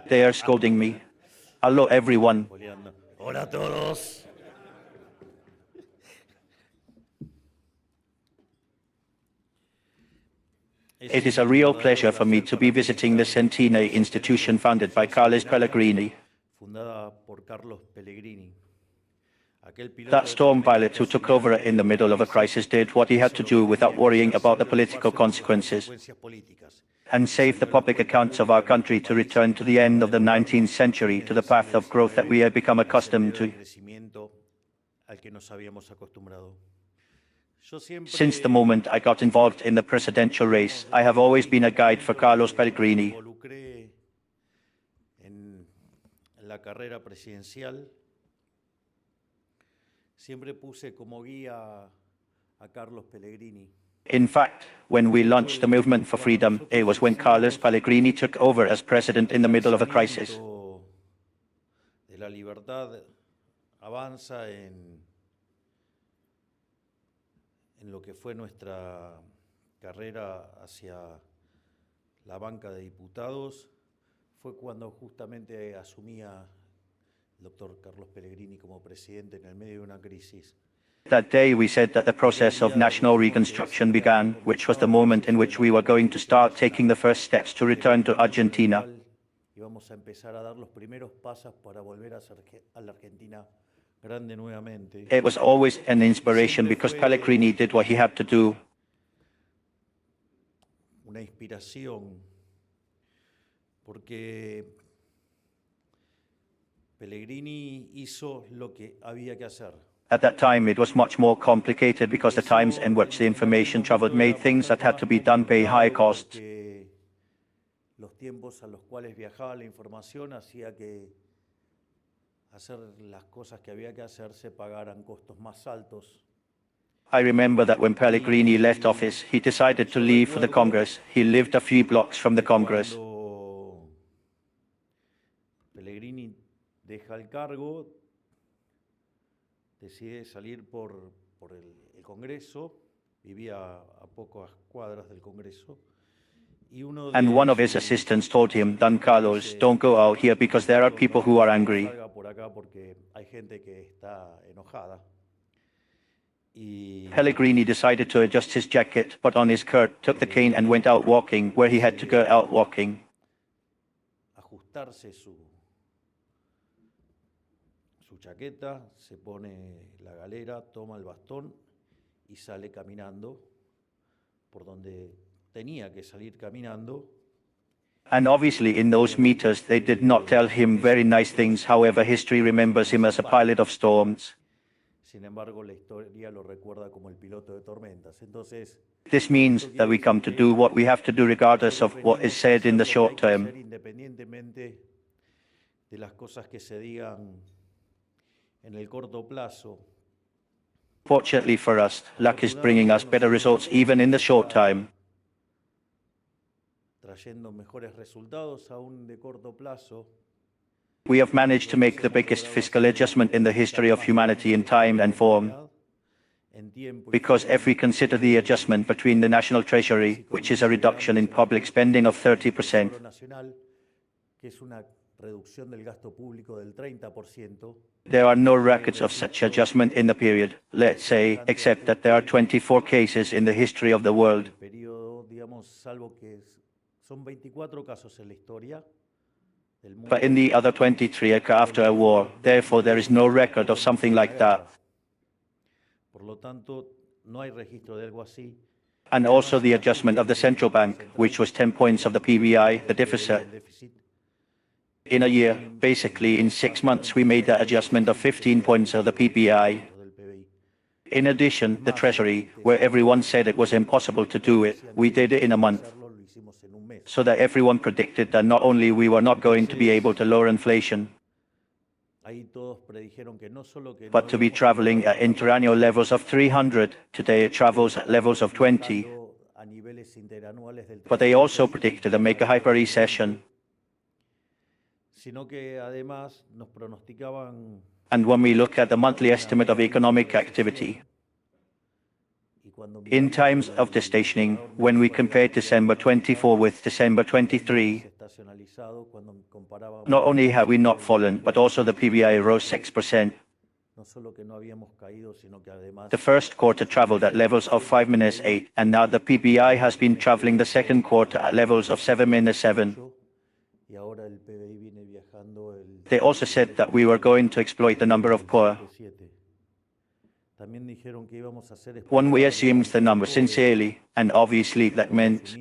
They are scolding me. Hello, everyone. Hola a todos. It is a real pleasure for me to be visiting the Centenary institution founded by Carlos Pellegrini. Fundada por Carlos Pellegrini. That storm pilot who took over in the middle of a crisis did what he had to do without worrying about the political consequences, and saved the public accounts of our country to return to the end of the 19th century to the path of growth that we had become accustomed to. Since the moment I got involved in the presidential race, I have always been a guide for Carlos Pellegrini. La carrera presidencial, siempre puse como guía a Carlos Pellegrini. In fact, when we launched the movement for freedom, it was when Carlos Pellegrini took over as president in the middle of a crisis. De la libertad avanza en lo que fue nuestra carrera hacia la banca de diputados. Fue cuando justamente asumía el doctor Carlos Pellegrini como presidente en el medio de una crisis. That day we said that the process of national reconstruction began, which was the moment in which we were going to start taking the first steps to return to Argentina. Íbamos a empezar a dar los primeros pasos para volver a la Argentina grande nuevamente. It was always an inspiration because Pellegrini did what he had to do. Una inspiración, porque Pellegrini hizo lo que había que hacer. At that time it was much more complicated because the times in which the information traveled made things that had to be done pay high costs. Los tiempos a los cuales viajaba la información hacía que hacer las cosas que había que hacer se pagaran costos más altos. I remember that when Pellegrini left office, he decided to leave for the Congress. He lived a few blocks from the Congress. Cuando Pellegrini deja el cargo, decide salir por el Congreso, vivía a pocas cuadras del Congreso. And one of his assistants told him, "Don Carlos, don't go out here because there are people who are angry." Pellegrini decided to adjust his jacket, put on his coat, took the cane and went out walking where he had to go out walking. Ajustarse su chaqueta, se pone la galera, toma el bastón y sale caminando por donde tenía que salir caminando. And obviously in those meters they did not tell him very nice things, however history remembers him as a pilot of storms. Sin embargo, la historia lo recuerda como el piloto de tormentas. Entonces, this means that we come to do what we have to do regardless of what is said in the short term. Independientemente de las cosas que se digan en el corto plazo. Fortunately for us, luck is bringing us better results even in the short time. Trayendo mejores resultados aún de corto plazo. We have managed to make the biggest fiscal adjustment in the history of humanity in time and form. Because if we consider the adjustment between the National Treasury, which is a reduction in public spending of 30%, there are no records of such adjustment in the period, let's say, except that there are 24 cases in the history of the world. But in the other 23 after a war, therefore there is no record of something like that. And also the adjustment of the central bank, which was 10 points of the PBI, the deficit. In a year, basically in 6 months, we made that adjustment of 15 points of the PBI. In addition, the Treasury, where everyone said it was impossible to do it, we did it in a month. So that everyone predicted that not only we were not going to be able to lower inflation, but to be traveling at interannual levels of 300, today it travels at levels of 20. But they also predicted a mega hyper recession. And when we look at the monthly estimate of economic activity, In times of destationing, when we compared December 24 with December 23, not only have we not fallen, but also the PBI rose 6%. The first quarter traveled at levels of 5-8, and now the PBI has been traveling the second quarter at levels of 7-7. They also said that we were going to exploit the number of poor. One way assumes the number sincerely, and obviously that meant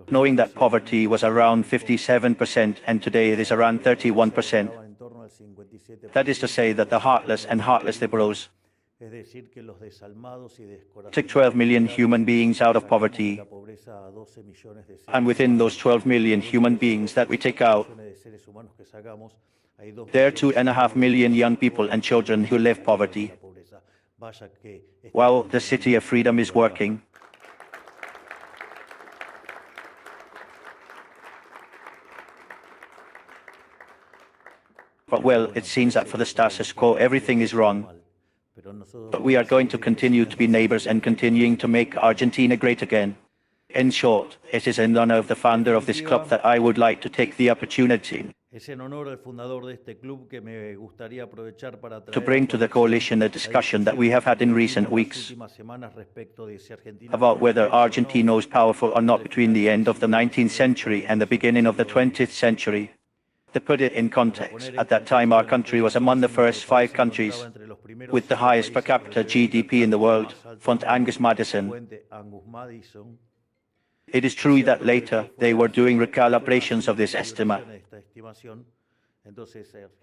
knowing that poverty was around 57% and today it is around 31%. That is to say that the heartless and heartless liberals took 12 million human beings out of poverty, and within those 12 million human beings that we take out, there are 2.5 million young people and children who live poverty. While the City of Freedom is working, but well, it seems that for the status quo everything is wrong. But we are going to continue to be neighbors and continuing to make Argentina great again. In short, it is in honor of the founder of this club that I would like to take the opportunity to bring to the coalition a discussion that we have had in recent weeks about whether Argentina was powerful or not between the end of the 19th century and the beginning of the 20th century. To put it in context, at that time our country was among the first 5 countries with the highest per capita GDP in the world, Font Angus Madison. It is true that later they were doing recalibrations of this estimate.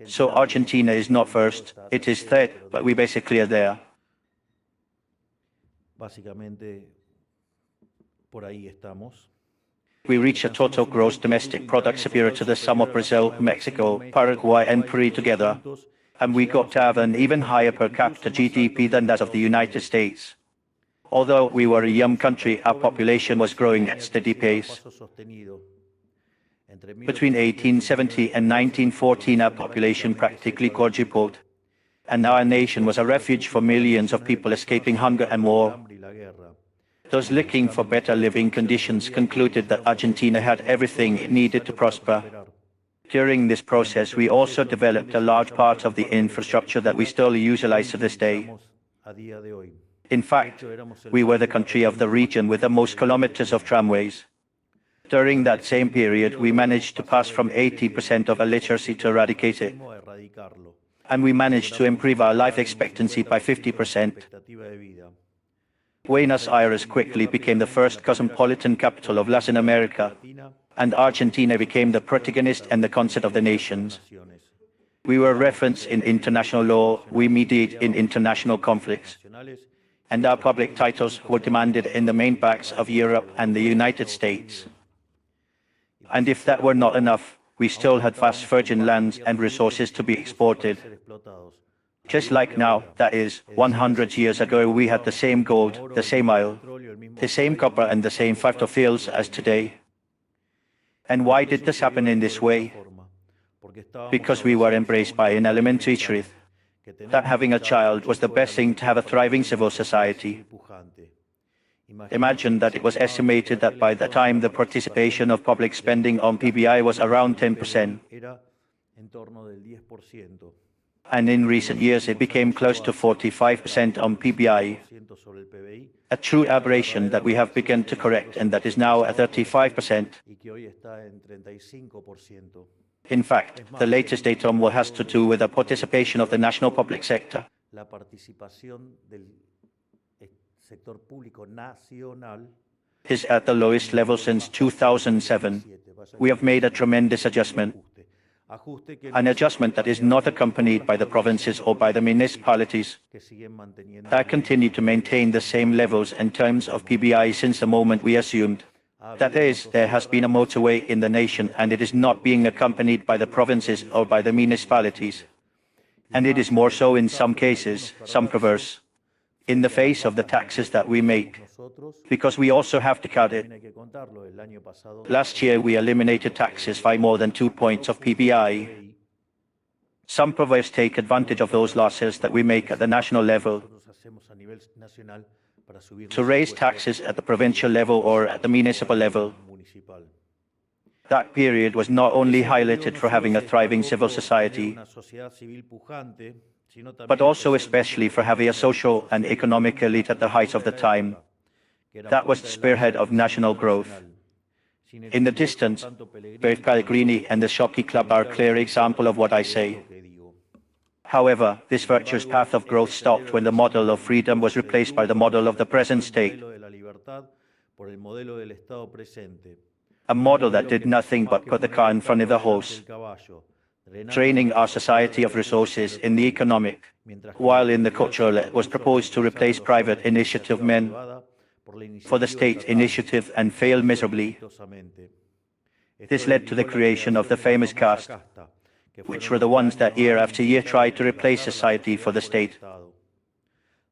So Argentina is not first, it is third, but we basically are there. We reach a total gross domestic product superior to the sum of Brazil, Mexico, Paraguay and Peru together, and we got to have an even higher per capita GDP than that of the United States. Although we were a young country, our population was growing at steady pace. Between 1870 and 1914, our population practically quadrupled, and our nation was a refuge for millions of people escaping hunger and war. Those looking for better living conditions concluded that Argentina had everything it needed to prosper. During this process, we also developed a large part of the infrastructure that we still utilize to this day. In fact, we were the country of the region with the most kilometers of tramways. During that same period, we managed to pass from 80% of illiteracy to eradicate it. And we managed to improve our life expectancy by 50%. Buenos Aires quickly became the first cosmopolitan capital of Latin America, and Argentina became the protagonist and the concert of the nations. We were referenced in international law, we mediate in international conflicts, and our public titles were demanded in the main banks of Europe and the United States. And if that were not enough, we still had vast virgin lands and resources to be exported. Just like now, that is, 100 years ago, we had the same gold, the same oil, the same copper and the same fertile fields as today. And why did this happen in this way? Because we were embraced by an elementary truth, that having a child was the best thing to have a thriving civil society. Imagine that it was estimated that by the time the participation of public spending on PBI was around 10%. And in recent years it became close to 45% on PBI, a true aberration that we have begun to correct and that is now at 35%. In fact, the latest data on what has to do with the participation of the national public sector is at the lowest level since 2007. We have made a tremendous adjustment. An adjustment that is not accompanied by the provinces or by the municipalities that continue to maintain the same levels in terms of PBI since the moment we assumed. That is, there has been a motorway in the nation and it is not being accompanied by the provinces or by the municipalities. And it is more so in some cases, some perverse, in the face of the taxes that we make, because we also have to cut it. Last year we eliminated taxes by more than 2 points of PBI. Some provinces take advantage of those losses that we make at the national level, to raise taxes at the provincial level or at the municipal level. That period was not only highlighted for having a thriving civil society, but also especially for having a social and economic elite at the height of the time. That was the spearhead of national growth. In the distance, both Pellegrini and the Jockey Club are a clear example of what I say. However, this virtuous path of growth stopped when the model of freedom was replaced by the model of the present state, a model that did nothing but put the car in front of the horse, draining our society of resources in the economic, while in the cultural it was proposed to replace private initiative men for the state initiative and failed miserably. This led to the creation of the famous caste, which were the ones that year after year tried to replace society for the state.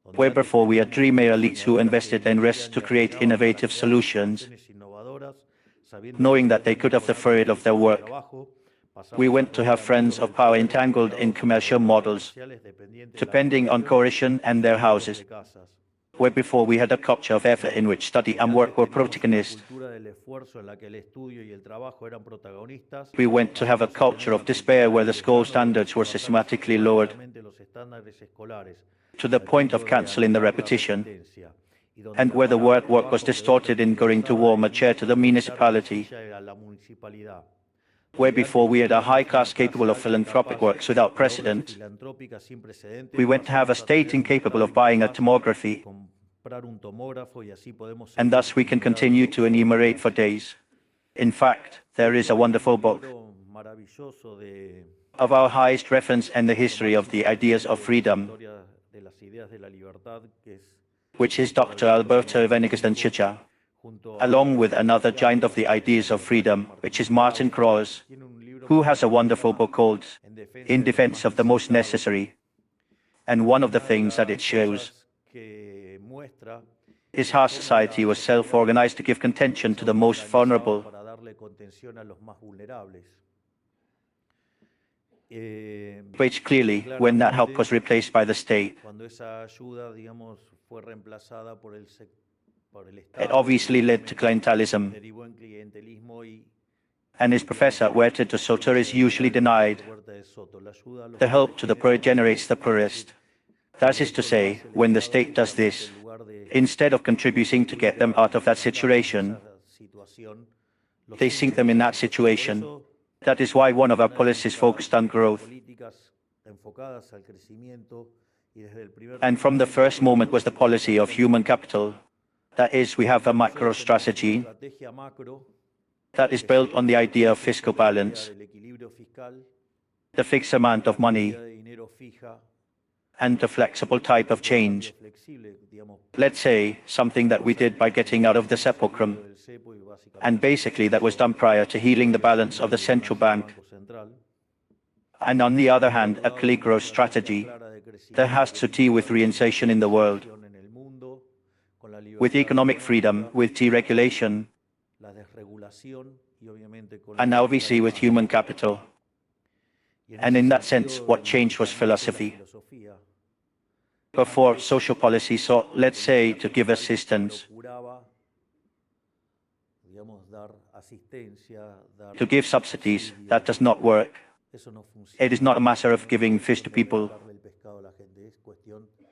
Where before we had dreamer elites who invested in risks to create innovative solutions, knowing that they could have the fruit of their work, we went to have friends of power entangled in commercial models, depending on coercion and their houses. Where before we had a culture of effort in which study and work were protagonists, we went to have a culture of despair where the school standards were systematically lowered to the point of cancelling the repetition, and where the word work was distorted in going to warm a chair to the municipality. Where before we had a high class capable of philanthropic works without precedent, we went to have a state incapable of buying a tomography, and thus we can continue to enumerate for days. In fact, there is a wonderful book of our highest reference and the history of the ideas of freedom, which is Dr. Alberto Venegas, along with another giant of the ideas of freedom, which is Martin Cross, who has a wonderful book called In Defense of the Most Necessary. And one of the things that it shows is how society was self-organized to give contention to the most vulnerable, which clearly, when that help was replaced by the state, it obviously led to clientelism, and his professor Huerta de Soto is usually denied. The help to the poor generates the poorest. That is to say, when the state does this, instead of contributing to get them out of that situation, they sink them in that situation. That is why one of our policies focused on growth, and from the first moment was the policy of human capital. That is, we have a macro strategy that is built on the idea of fiscal balance, the fixed amount of money, and the flexible type of change. Let's say something that we did by getting out of the sepulchre, and basically that was done prior to healing the balance of the central bank. And on the other hand, a clear growth strategy that has to deal with reinsertion in the world, with economic freedom, with deregulation, and obviously with human capital. And in that sense, what changed was philosophy. Before, social policy sought, let's say, to give assistance, to give subsidies. That does not work. It is not a matter of giving fish to people.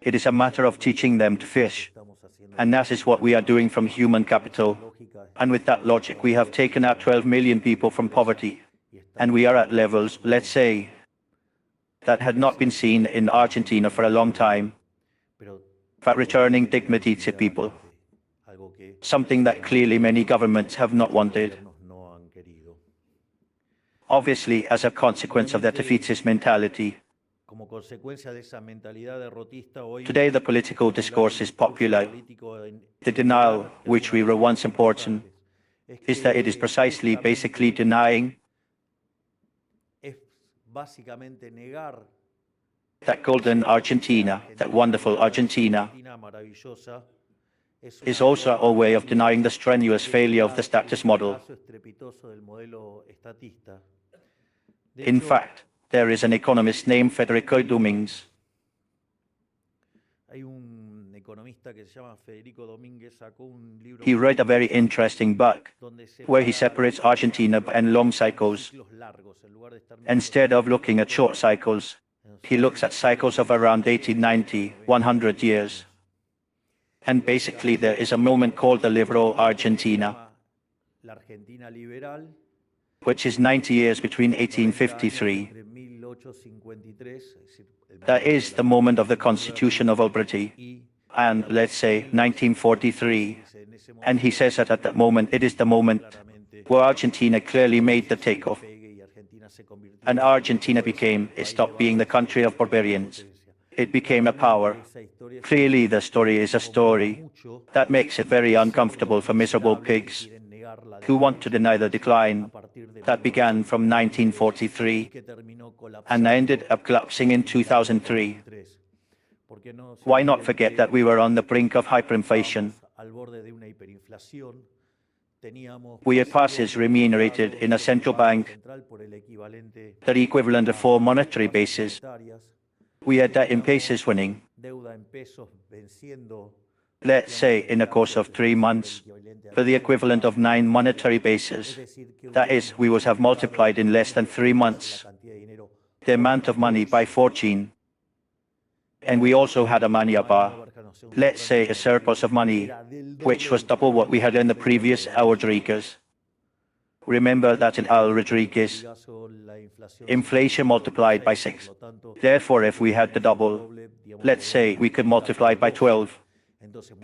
It is a matter of teaching them to fish. And that is what we are doing from human capital. And with that logic, we have taken out 12 million people from poverty. And we are at levels, let's say, that had not been seen in Argentina for a long time, but returning dignity to people, something that clearly many governments have not wanted. Obviously, as a consequence of that defeatist mentality, today the political discourse is popular. The denial, which we were once important, is that it is precisely basically denying that golden Argentina, that wonderful Argentina, is also a way of denying the strenuous failure of the status model. In fact, there is an economist named Federico Domings He wrote a very interesting book where he separates Argentina and long cycles. Instead of looking at short cycles, he looks at cycles of around 80, 90, 100 years. And basically there is a moment called the Liberal Argentina, which is 90 years between 1853. That is the moment of the constitutional liberty, and let's say 1943. And he says that at that moment, it is the moment where Argentina clearly made the takeoff. And Argentina it stopped being the country of barbarians. It became a power. Clearly, the story is a story that makes it very uncomfortable for miserable pigs who want to deny the decline that began from 1943 and ended up collapsing in 2003. Why not forget that we were on the brink of hyperinflation? We had passes remunerated in a central bank, the equivalent of 4 monetary bases. We had debt in pesos winning, let's say in a course of 3 months, for the equivalent of 9 monetary bases. That is, we would have multiplied in less than 3 months the amount of money by 14. And we also had a mania bar, let's say a surplus of money, which was double what we had in the previous Al Rodriguez. Remember that in Al Rodriguez, inflation multiplied by 6. Therefore, if we had the double, let's say we could multiply by 12,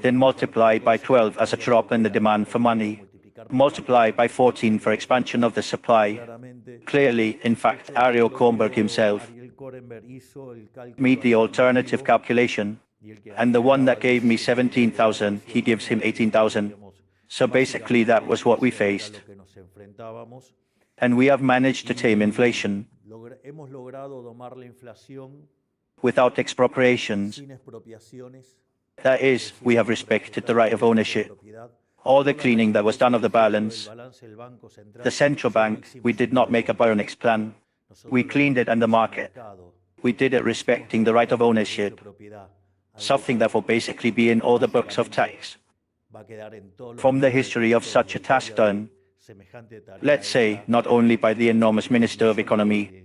then multiply by 12 as a drop in the demand for money, multiply by 14 for expansion of the supply. Clearly, in fact, Ariel Kornberg himself made the alternative calculation, and the one that gave me 17,000, he gives him 18,000. So basically that was what we faced. And we have managed to tame inflation without expropriations. That is, we have respected the right of ownership. All the cleaning that was done of the balance, the central bank, we did not make a Bionics plan. We cleaned it and the market. We did it respecting the right of ownership, something that will basically be in all the books of tax. From the history of such a task done, let's say not only by the enormous Minister of Economy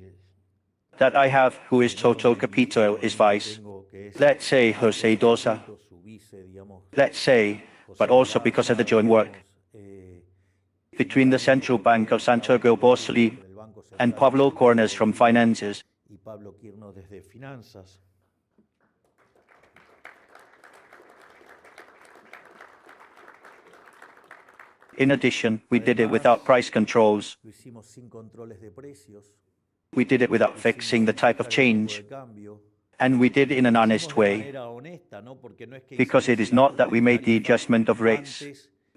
that I have, who is Toto Capito, is vice, let's say Jose Dosa, let's say, but also because of the joint work between the Central Bank of Santiago Borsali and Pablo Cornes from Finances. In addition, we did it without price controls. We did it without fixing the type of change. And we did it in an honest way. Because it is not that we made the adjustment of rates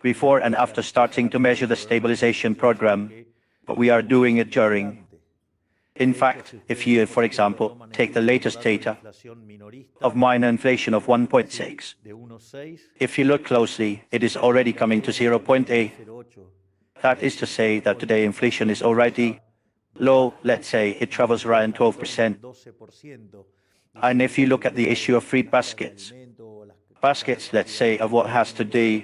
before and after starting to measure the stabilization program, but we are doing it during. In fact, if you, for example, take the latest data of minor inflation of 1.6, if you look closely, it is already coming to 0.8. That is to say that today inflation is already low, let's say it travels around 12%. And if you look at the issue of free baskets, let's say, of what has to do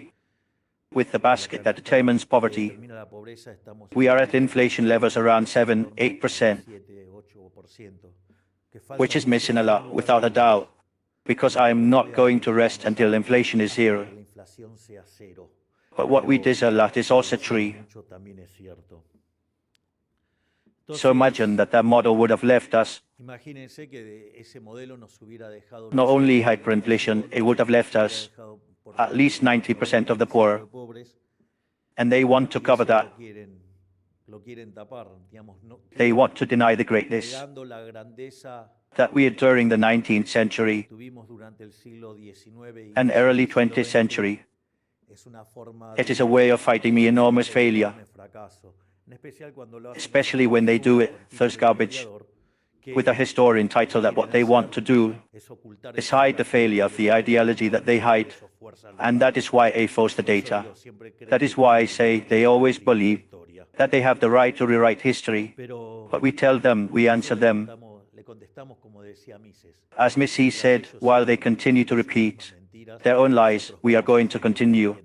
with the basket that determines poverty, we are at inflation levels around 7–8%, which is missing a lot, without a doubt, because I am not going to rest until inflation is 0. But what we did a lot is also true. So imagine that that model would have left us not only hyperinflation, it would have left us at least 90% of the poor. And they want to cover that. They want to deny the greatness that we had during the 19th century and early 20th century. It is a way of fighting the enormous failure, especially when they do it, those garbage, with a historian title that what they want to do is hide the failure of the ideology that they hide. And that is why I force the data. That is why I say they always believe that they have the right to rewrite history. But we tell them, we answer them, As Missy said, while they continue to repeat their own lies, we are going to continue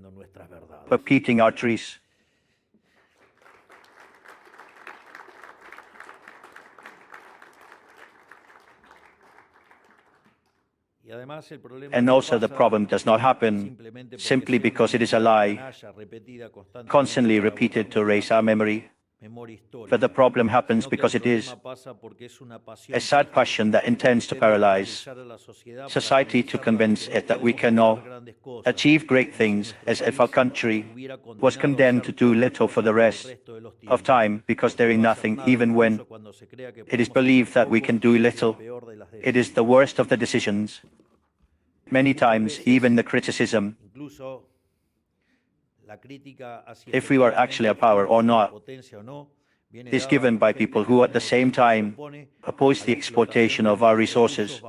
repeating our truths. And also the problem does not happen simply because it is a lie, constantly repeated to erase our memory. But the problem happens because it is a sad passion that intends to paralyze society to convince it that we can now achieve great things, as if our country was condemned to do little for the rest of time because doing nothing, even when it is believed that we can do little. It is the worst of the decisions. Many times, even the criticism, if we were actually a power or not, is given by people who at the same time oppose the exploitation of our resources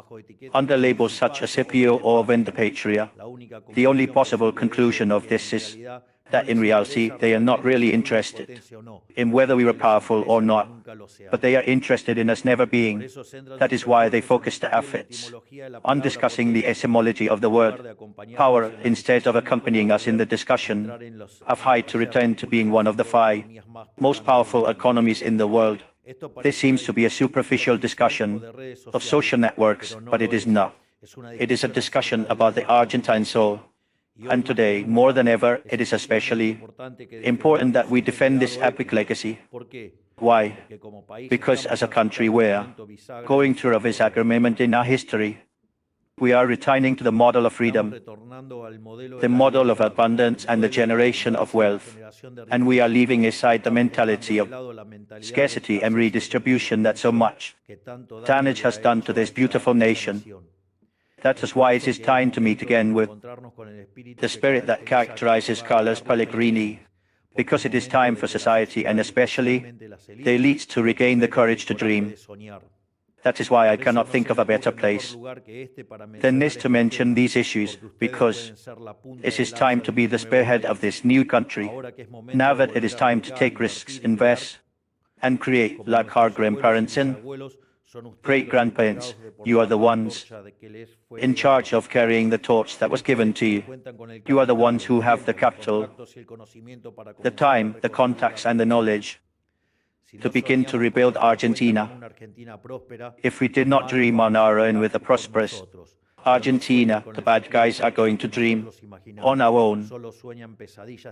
under labels such as Scipio or Vendapatria. The only possible conclusion of this is that in reality they are not really interested in whether we were powerful or not, but they are interested in us never being. That is why they focus their efforts on discussing the etymology of the word power instead of accompanying us in the discussion of how to return to being one of the 5 most powerful economies in the world. This seems to be a superficial discussion of social networks, but it is not. It is a discussion about the Argentine soul. And today, more than ever, it is especially important that we defend this epic legacy. Why? Because as a country we are going through a bisagra moment in our history. We are returning to the model of freedom, the model of abundance and the generation of wealth. And we are leaving aside the mentality of scarcity and redistribution that so much damage has done to this beautiful nation. That is why it is time to meet again with the spirit that characterizes Carlos Pellegrini, because it is time for society and especially the elites to regain the courage to dream. That is why I cannot think of a better place than this to mention these issues, because it is time to be the spearhead of this new country. Now that it is time to take risks, invest, and create, like our grandparents and great-grandparents. You are the ones in charge of carrying the torch that was given to you. You are the ones who have the capital, the time, the contacts, and the knowledge to begin to rebuild Argentina. If we did not dream on our own with a prosperous Argentina, the bad guys are going to dream on our own.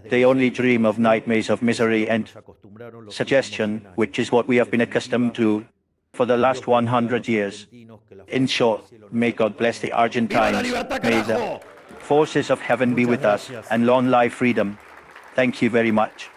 They only dream of nightmares of misery and suggestion, which is what we have been accustomed to for the last 100 years. In short, may God bless the Argentines. May the forces of heaven be with us, and long life freedom. Thank you very much.